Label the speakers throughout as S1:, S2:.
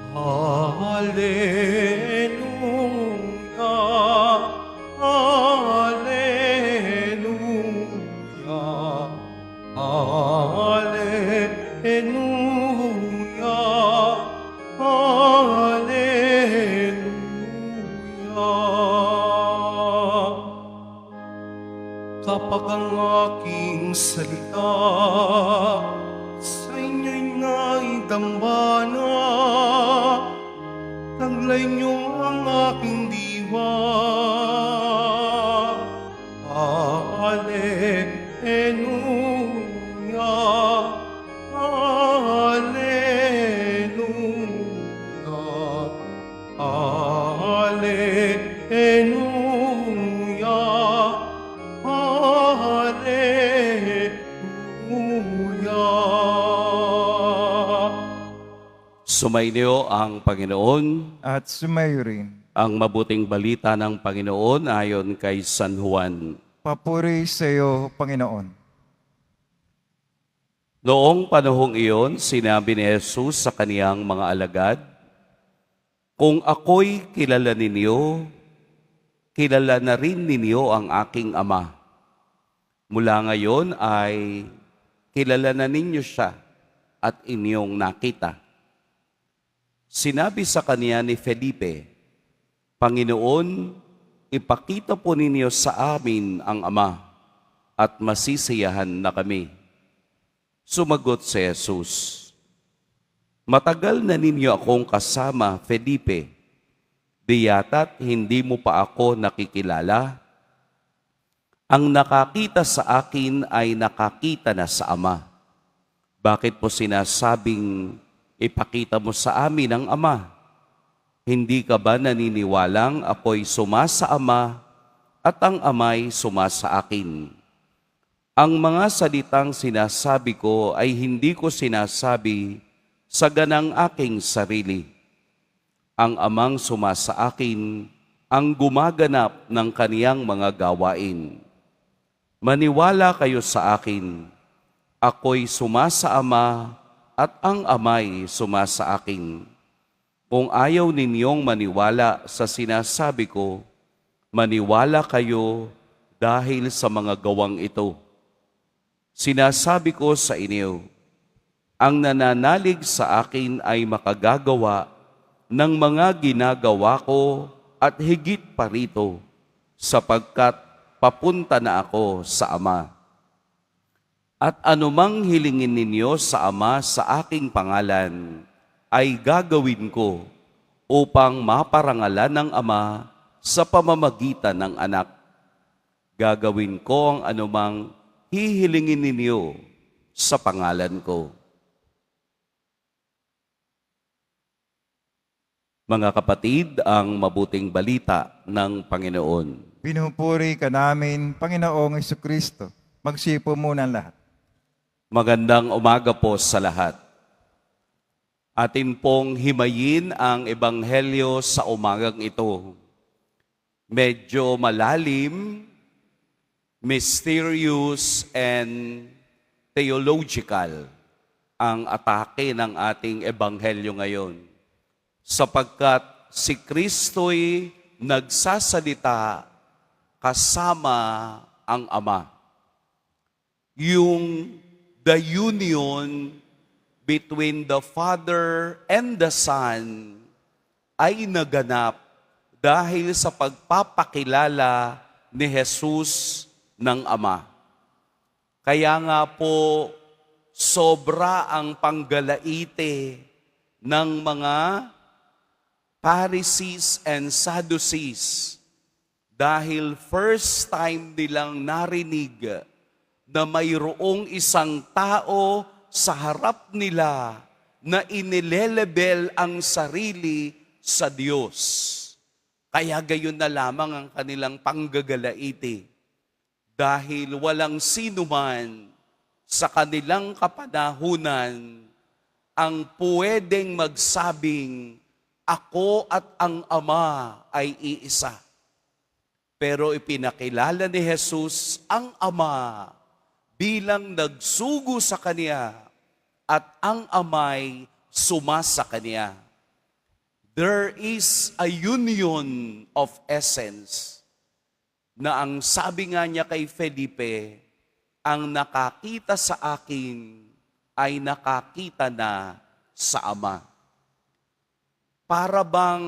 S1: Hallelujah, Hallelujah, Hallelujah, Hallelujah. Kapag ang aking salita sa inyo'y naidambana, taglay niyo ang aking diwa. Hallelujah, Hallelujah, Hallelujah, Hallelujah.
S2: Sumainyo ang Panginoon,
S3: At sumayo rin.
S2: ang mabuting balita ng Panginoon ayon kay San Juan.
S3: Papuri sa iyo, Panginoon.
S2: Noong panahong iyon, sinabi ni Jesus sa kaniyang mga alagad, "Kung ako'y kilala ninyo, kilala na rin ninyo ang aking Ama. Mula ngayon ay kilala na ninyo siya at inyong nakita." Sinabi sa kaniya ni Felipe, "Panginoon, ipakita po ninyo sa amin ang Ama at masisiyahan na kami." Sumagot si Jesus, "Matagal na ninyo akong kasama, Felipe. Di yata't hindi mo pa ako nakikilala? Ang nakakita sa akin ay nakakita na sa Ama. Bakit po sinasabing, ipakita mo sa amin ang Ama? Hindi ka ba naniniwalang ako'y sumasa Ama at ang Ama'y sumasa akin? Ang mga salitang sinasabi ko ay hindi ko sinasabi sa ganang aking sarili. Ang Amang sumasa akin ang gumaganap ng kaniyang mga gawain. Maniwala kayo sa akin, ako'y sumasa Ama at ang Ama'y sumasa akin. Kung ayaw ninyong maniwala sa sinasabi ko, maniwala kayo dahil sa mga gawang ito. Sinasabi ko sa inyo, ang nananalig sa akin ay makagagawa ng mga ginagawa ko at higit pa rito, sapagkat papunta na ako sa Ama. At anumang hilingin ninyo sa Ama sa aking pangalan, ay gagawin ko upang maparangalan ng Ama sa pamamagitan ng Anak. Gagawin ko ang anumang hihilingin ninyo sa pangalan ko." Mga kapatid, ang mabuting balita ng Panginoon.
S3: Pinupuri ka namin, Panginoong Jesucristo. Magsipo muna ang lahat.
S2: Magandang umaga po sa lahat. Atin pong himayin ang Ebanghelyo sa umagang ito. Medyo malalim, mysterious, and theological ang atake ng ating Ebanghelyo ngayon. Sapagkat si Kristo'y nagsasalita kasama ang Ama. The union between the Father and the Son ay naganap dahil sa pagpapakilala ni Jesus ng Ama. Kaya nga po, sobra ang panggalaite ng mga Pharisees and Sadducees dahil first time nilang narinig na mayroong isang tao sa harap nila na inilelebel ang sarili sa Diyos. Kaya gayon na lamang ang kanilang panggagalaite dahil walang sino man sa kanilang kapanahunan ang pwedeng magsabing, "Ako at ang Ama ay iisa." Pero ipinakilala ni Jesus ang Ama bilang nagsugo sa Kanya at ang Ama'y sumasa Kanya. there is a union of essence na ang sabi nga niya kay Felipe, ang nakakita sa akin ay nakakita na sa Ama. Para bang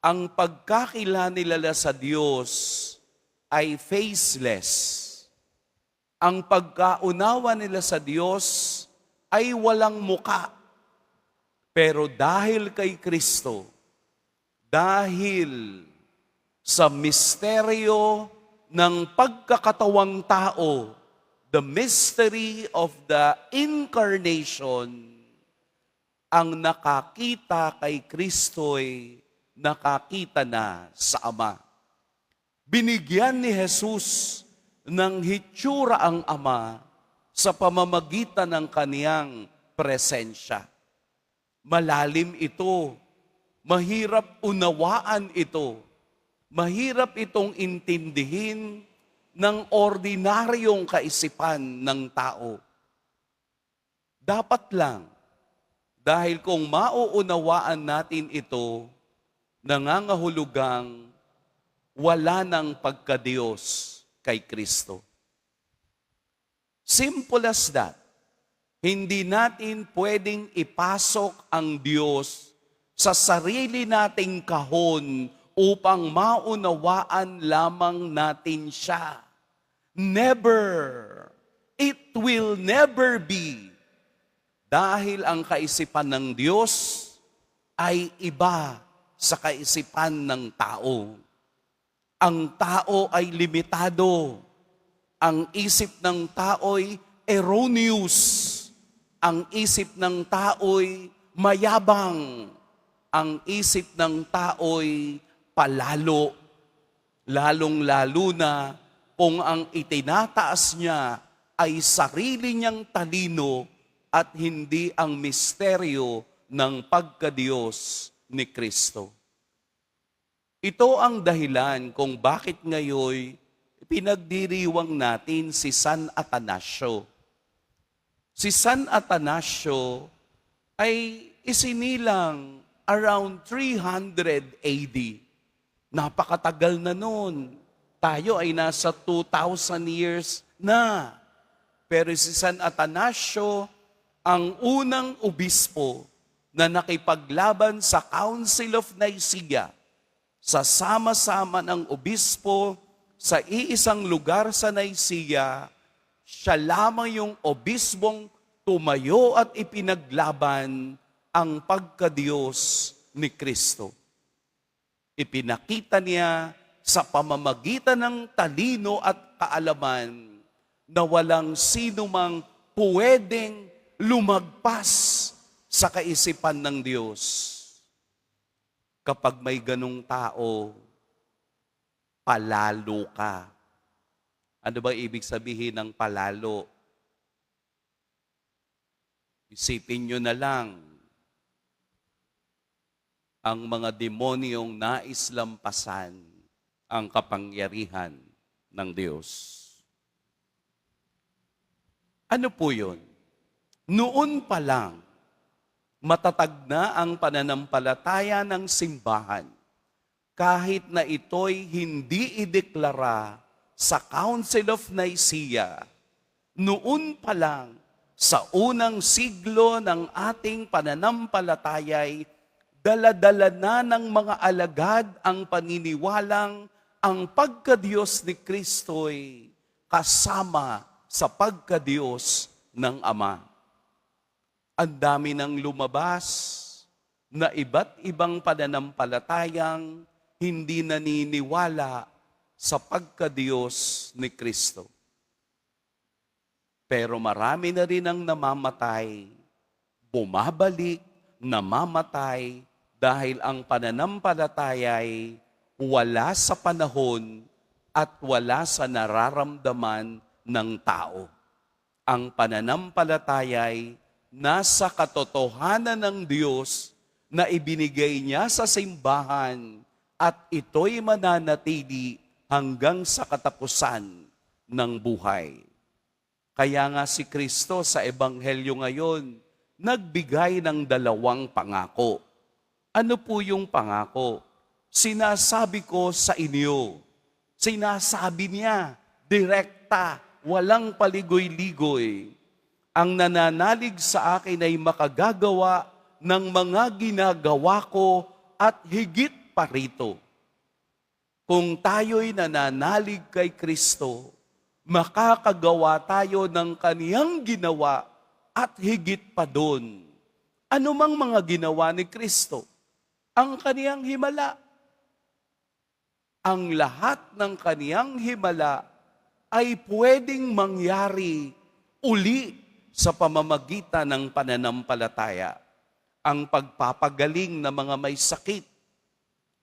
S2: ang pagkakilala nila sa Diyos ay faceless. Ang pagkaunawa nila sa Diyos ay walang muka. Pero dahil kay Kristo, dahil sa misteryo ng pagkakatawang tao, the mystery of the incarnation, ang nakakita kay Kristo'y nakakita na sa Ama. Binigyan ni Jesus ng hitsura ang Ama sa pamamagitan ng kaniyang presensya. Malalim ito, mahirap unawaan ito, mahirap itong intindihin ng ordinaryong kaisipan ng tao. Dapat lang, dahil kung mauunawaan natin ito, nangangahulugang wala ng pagka-Diyos kay Kristo. Simple as that. Hindi natin pwedeng ipasok ang Diyos sa sarili nating kahon upang maunawaan lamang natin siya. Never. It will never be. Dahil ang kaisipan ng Diyos ay iba sa kaisipan ng tao. Ang tao ay limitado. Ang isip ng tao'y erroneous. Ang isip ng tao'y mayabang. Ang isip ng tao'y palalo. Lalong-lalo na kung ang itinataas niya ay sarili niyang talino at hindi ang misteryo ng pagka-Diyos ni Kristo. Ito ang dahilan kung bakit ngayon pinagdiriwang natin si San Atanasio. Si San Atanasio ay isinilang around 300 AD. Napakatagal na noon. Tayo ay nasa 2,000 years na. Pero si San Atanasio, ang unang obispo na nakipaglaban sa Council of Nicaea, sa sama-sama ng obispo sa iisang lugar sa Nicaea, siya lamang yung obispong tumayo at ipinaglaban ang pagka-Diyos ni Kristo. Ipinakita niya sa pamamagitan ng talino at kaalaman na walang sino mang pwedeng lumagpas sa kaisipan ng Diyos. Kapag may ganong tao, palalo ka. Ano ba ibig sabihin ng palalo? Isipin nyo na lang ang mga demonyong nais lampasan ang kapangyarihan ng Diyos. Ano po yun? Noon pa lang, matatag na ang pananampalataya ng simbahan kahit na ito'y hindi ideklara sa Council of Nicaea. Noon pa lang, sa unang siglo ng ating pananampalataya'y dala-dala na ng mga alagad ang paniniwalang ang pagka-Diyos ni Kristo'y kasama sa pagka-Diyos ng Ama. Ang dami nang lumabas na iba't ibang pananampalatayang hindi naniniwala sa pagka-Diyos ni Kristo. Pero marami na rin ang namamatay, bumabalik, namamatay, dahil ang pananampalataya'y wala sa panahon at wala sa nararamdaman ng tao. Ang pananampalataya'y nasa katotohanan ng Diyos na ibinigay niya sa simbahan at ito'y mananatili hanggang sa katapusan ng buhay. Kaya nga si Kristo sa Ebanghelyo ngayon, nagbigay ng dalawang pangako. Ano po yung pangako? Sinasabi ko sa inyo. Sinasabi niya, direkta, walang paligoy-ligoy. Ang nananalig sa akin ay makagagawa ng mga ginagawa ko at higit pa rito. Kung tayo'y nananalig kay Kristo, makakagawa tayo ng kaniyang ginawa at higit pa doon. Ano mang mga ginawa ni Kristo? Ang kaniyang himala. Ang lahat ng kaniyang himala ay pwedeng mangyari uli sa pamamagitan ng pananampalataya. Ang pagpapagaling ng mga may sakit,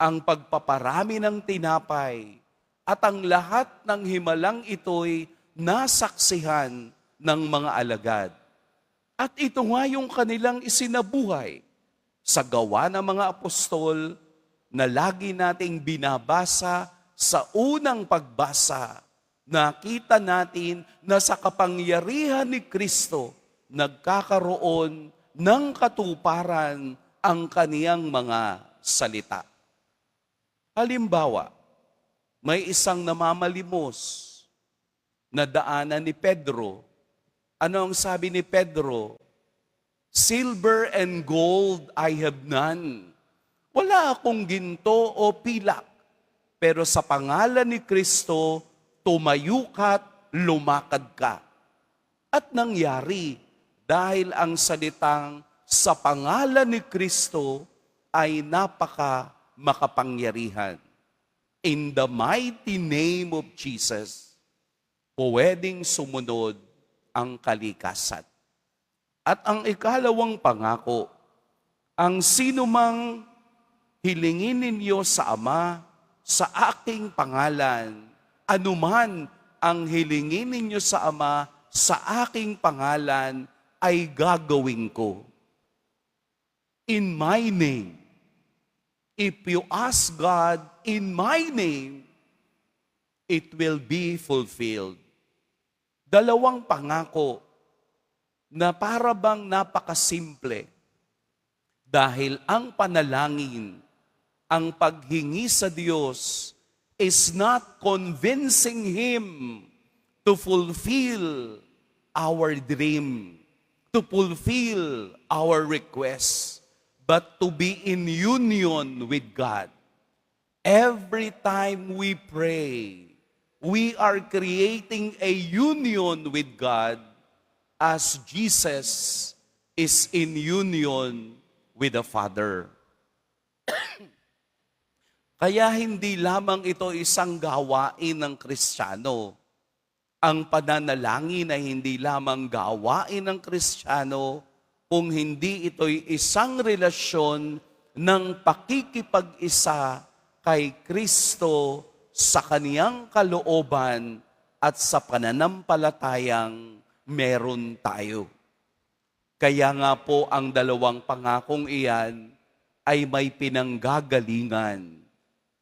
S2: ang pagpaparami ng tinapay, at ang lahat ng himalang ito'y nasaksihan ng mga alagad. At ito nga yung kanilang isinabuhay sa gawa ng mga apostol na lagi nating binabasa sa unang pagbasa. Nakita natin na sa kapangyarihan ni Kristo, nagkakaroon ng katuparan ang kaniyang mga salita. Halimbawa, may isang namamalimos na daanan ni Pedro. Ano ang sabi ni Pedro? Silver and gold I have none. Wala akong ginto o pilak, pero sa pangalan ni Kristo, tumayo ka't lumakad ka. At nangyari dahil ang salitang sa pangalan ni Kristo ay napaka makapangyarihan. In the mighty name of Jesus, pwedeng sumunod ang kalikasan. At ang ikalawang pangako, ang sinumang hilingin ninyo sa Ama sa aking pangalan, anuman ang hilingin ninyo sa Ama sa aking pangalan, ay gagawin ko. In my name. If you ask God in my name, it will be fulfilled. Dalawang pangako na para bang napakasimple. Dahil ang panalangin, ang paghingi sa Diyos is not convincing Him to fulfill our dream, to fulfill our request, but to be in union with God. Every time we pray, we are creating a union with God as Jesus is in union with the Father. Kaya hindi lamang ito isang gawain ng Kristiyano. Ang pananalangin ay hindi lamang gawain ng Kristiyano, kung hindi ito'y isang relasyon ng pakikipag-isa kay Kristo sa kaniyang kalooban at sa pananampalatayang meron tayo. Kaya nga po ang dalawang pangakong iyan ay may pinanggagalingan.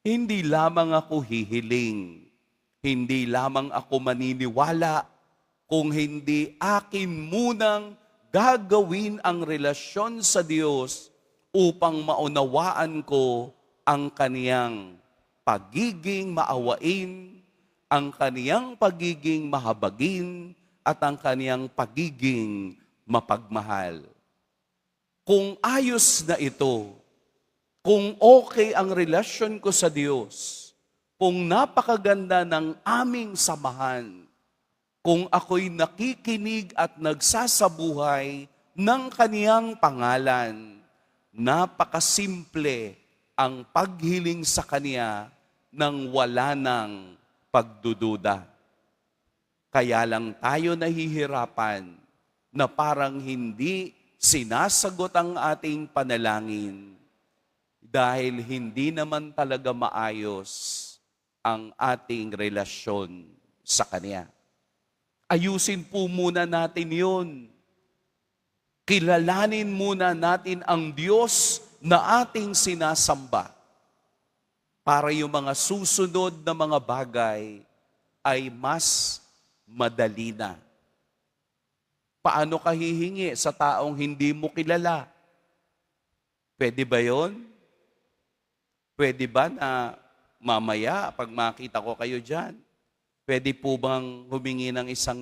S2: Hindi lamang ako hihiling, hindi lamang ako maniniwala, kung hindi akin munang gagawin ang relasyon sa Diyos upang maunawaan ko ang kaniyang pagiging maawain, ang kaniyang pagiging mahabagin, at ang kaniyang pagiging mapagmahal. Kung ayos na ito, kung okay ang relasyon ko sa Diyos, kung napakaganda ng aming samahan, kung ako'y nakikinig at nagsasabuhay ng kaniyang pangalan, napakasimple ang paghiling sa kaniya nang wala ng pagdududa. Kaya lang tayo nahihirapan na parang hindi sinasagot ang ating panalangin dahil hindi naman talaga maayos ang ating relasyon sa Kanya. Ayusin po muna natin yun. Kilalanin muna natin ang Diyos na ating sinasamba para yung mga susunod na mga bagay ay mas madali na. Paano ka hihingi sa taong hindi mo kilala? Pwede ba yon? Pwede ba na mamaya, pag makita ko kayo dyan, pwede po bang humingi ng 1,000?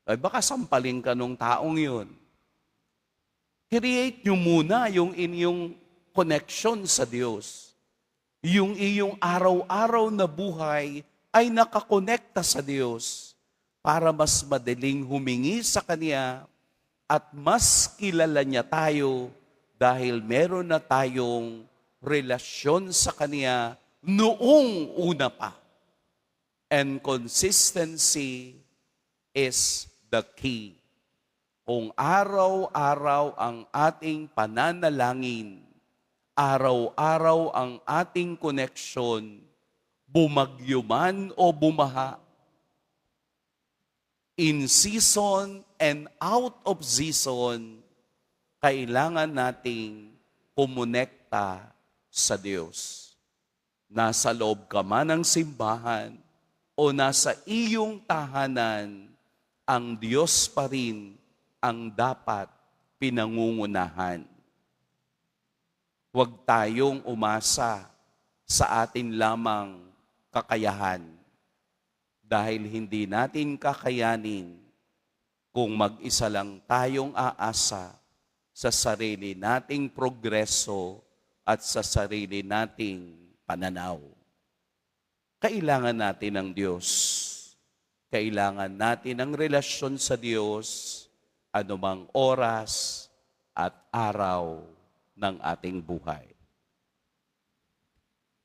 S2: Ay baka sampalin ka nung taong yun. Create nyo muna yung inyong connection sa Diyos. Yung iyong araw-araw na buhay ay nakakonekta sa Diyos para mas madaling humingi sa Kanya at mas kilala niya tayo dahil meron na tayong relasyon sa Kanya noong una pa. And consistency is the key. Kung araw-araw ang ating pananalangin, araw-araw ang ating koneksyon, bumagyo man o bumaha, in season and out of season, kailangan nating kumonekta sa Diyos. Nasa loob ka man ng simbahan o nasa iyong tahanan, ang Diyos pa rin ang dapat pinangungunahan. Huwag tayong umasa sa atin lamang kakayahan dahil hindi natin kakayanin kung mag-isa lang tayong aasa sa sarili nating progreso at sa sarili nating pananaw. Kailangan natin ng Diyos. Kailangan natin ng relasyon sa Diyos anumang oras at araw ng ating buhay.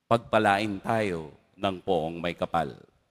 S2: Pagpalain tayo ng poong may kapal.